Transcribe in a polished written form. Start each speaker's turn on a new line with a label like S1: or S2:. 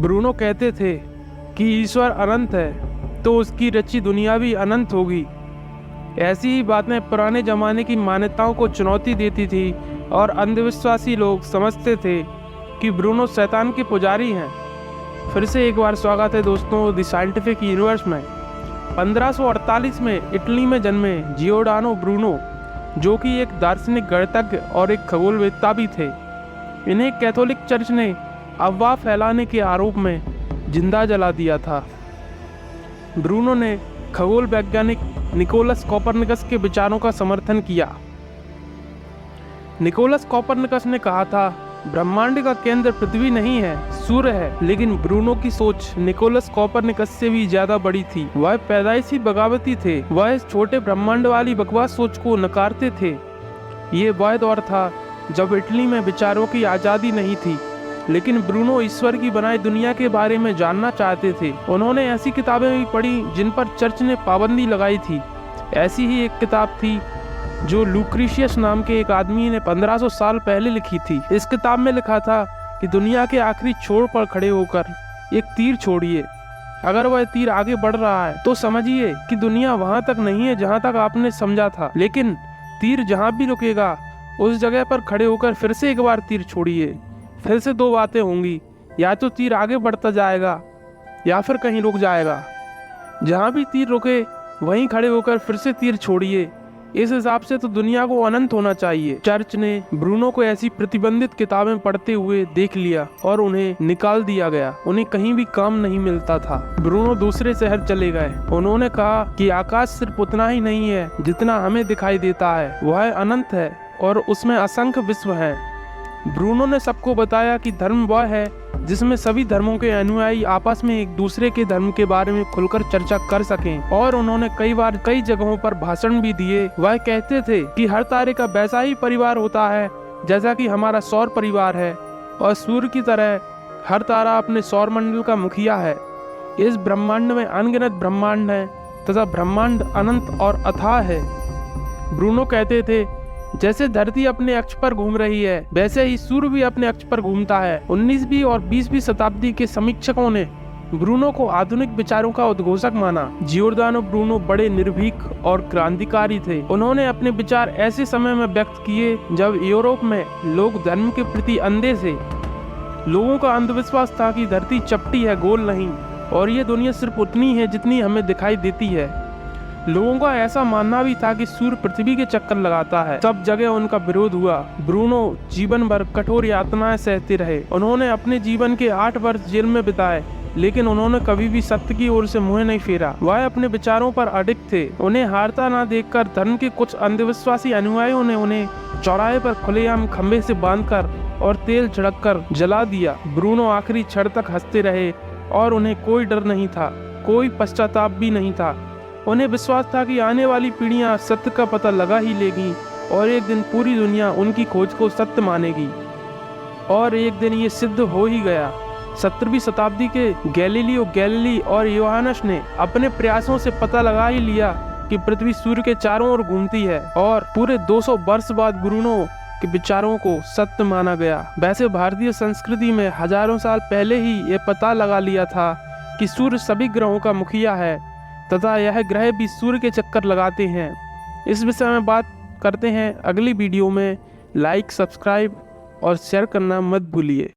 S1: Bruno कहते थे कि ईश्वर अनंत है तो उसकी रची दुनिया भी अनंत होगी। ऐसी ही बातें पुराने ज़माने की मान्यताओं को चुनौती देती थी और अंधविश्वासी लोग समझते थे कि ब्रूनो शैतान के पुजारी हैं। फिर से एक बार स्वागत है दोस्तों द साइंटिफिक यूनिवर्स में। 1548 में इटली में जन्मे जियोर्डानो ब्रूनो, जो कि एक दार्शनिक गणितज्ञ और एक खगोलवेत्ता भी थे, इन्हें कैथोलिक चर्च ने अफवाह फैलाने के आरोप में जिंदा जला दिया था। ब्रूनो ने खगोल वैज्ञानिक निकोलस कोपरनिकस के विचारों का समर्थन किया। निकोलस कोपरनिकस ने कहा था, ब्रह्मांड का केंद्र पृथ्वी नहीं है, सूर्य है। लेकिन ब्रूनो की सोच निकोलस कोपरनिकस से भी ज्यादा बड़ी थी। वह पैदाइशी बगावती थे। वह इस छोटे ब्रह्मांड वाली बकवास सोच को नकारते थे। ये वह दौर था जब इटली में विचारों की आज़ादी नहीं थी, लेकिन ब्रूनो ईश्वर की बनाई दुनिया के बारे में जानना चाहते थे। उन्होंने ऐसी किताबें भी पढ़ी जिन पर चर्च ने पाबंदी लगाई थी। ऐसी ही एक किताब थी जो लुक्रीशियस नाम के एक आदमी ने 1500 साल पहले लिखी थी। इस किताब में लिखा था कि दुनिया के आखिरी छोर पर खड़े होकर एक तीर छोड़िए। अगर वह तीर आगे बढ़ रहा है तो समझिए कि दुनिया वहां तक नहीं है जहां तक आपने समझा था, लेकिन तीर जहां भी रुकेगा उस जगह पर खड़े होकर फिर से एक बार तीर छोड़िए। फिर से दो बातें होंगी, या तो तीर आगे बढ़ता जाएगा या फिर कहीं रुक जाएगा। जहां भी तीर रुके वहीं खड़े होकर फिर से तीर छोड़िए। इस हिसाब से तो दुनिया को अनंत होना चाहिए। चर्च ने ब्रूनो को ऐसी प्रतिबंधित किताबें पढ़ते हुए देख लिया और उन्हें निकाल दिया गया। उन्हें कहीं भी काम नहीं मिलता था। ब्रूनो दूसरे शहर चले गए। उन्होंने कहा कि आकाश सिर्फ उतना ही नहीं है जितना हमें दिखाई देता है, वह अनंत है और उसमें असंख्य विश्व हैं। ब्रूनो ने सबको बताया कि धर्म वह है जिसमें सभी धर्मों के अनुयायी आपस में एक दूसरे के धर्म के बारे में खुलकर चर्चा कर सकें। और उन्होंने कई बार कई जगहों पर भाषण भी दिए। वह कहते थे कि हर तारे का वैसा ही परिवार होता है जैसा कि हमारा सौर परिवार है, और सूर्य की तरह हर तारा अपने सौर मंडल का मुखिया है। इस ब्रह्मांड में अनगिनत ब्रह्मांड है तथा ब्रह्मांड अनंत और अथाह है। ब्रूनो कहते थे, जैसे धरती अपने अक्ष पर घूम रही है वैसे ही सूर्य भी अपने अक्ष पर घूमता है। 19वीं और 20वीं शताब्दी के समीक्षकों ने ब्रूनो को आधुनिक विचारों का उद्घोषक माना। जियोर्दानो ब्रूनो बड़े निर्भीक और क्रांतिकारी थे। उन्होंने अपने विचार ऐसे समय में व्यक्त किए जब यूरोप में लोग धर्म के प्रति अंधे थे। लोगों का अंधविश्वास था कि धरती चपटी है, गोल नहीं, और ये दुनिया सिर्फ उतनी है जितनी हमें दिखाई देती है। लोगों का ऐसा मानना भी था कि सूर्य पृथ्वी के चक्कर लगाता है। सब जगह उनका विरोध हुआ। ब्रूनो जीवन भर कठोर यातनाएं सहते रहे। उन्होंने अपने जीवन के 8 वर्ष जेल में बिताए, लेकिन उन्होंने कभी भी सत्य की ओर से मुंह नहीं फेरा। वह अपने विचारों पर अडिग थे। उन्हें हारता ना देखकर धर्म के कुछ अंधविश्वासी अनुयायियों ने उन्हें चौराहे पर खुलेआम खंभे से बांधकर और तेल छिड़ककर जला दिया। ब्रूनो आखिरी क्षण तक हंसते रहे और उन्हें कोई डर नहीं था, कोई पश्चाताप भी नहीं था। उन्हें विश्वास था कि आने वाली पीढ़ियां सत्य का पता लगा ही लेगी और एक दिन पूरी दुनिया उनकी खोज को सत्य मानेगी। और एक दिन ये सिद्ध हो ही गया। 17वीं शताब्दी के गैलीलियो गैलीली और योहानस ने अपने प्रयासों से पता लगा ही लिया कि पृथ्वी सूर्य के चारों ओर घूमती है, और पूरे 200 वर्ष बाद ब्रूनो के विचारों को सत्य माना गया। वैसे भारतीय संस्कृति में हजारों साल पहले ही ये पता लगा लिया था कि सूर्य सभी ग्रहों का मुखिया है तथा यह ग्रह भी सूर्य के चक्कर लगाते हैं। इस विषय में बात करते हैं अगली वीडियो में। लाइक, सब्सक्राइब और शेयर करना मत भूलिए।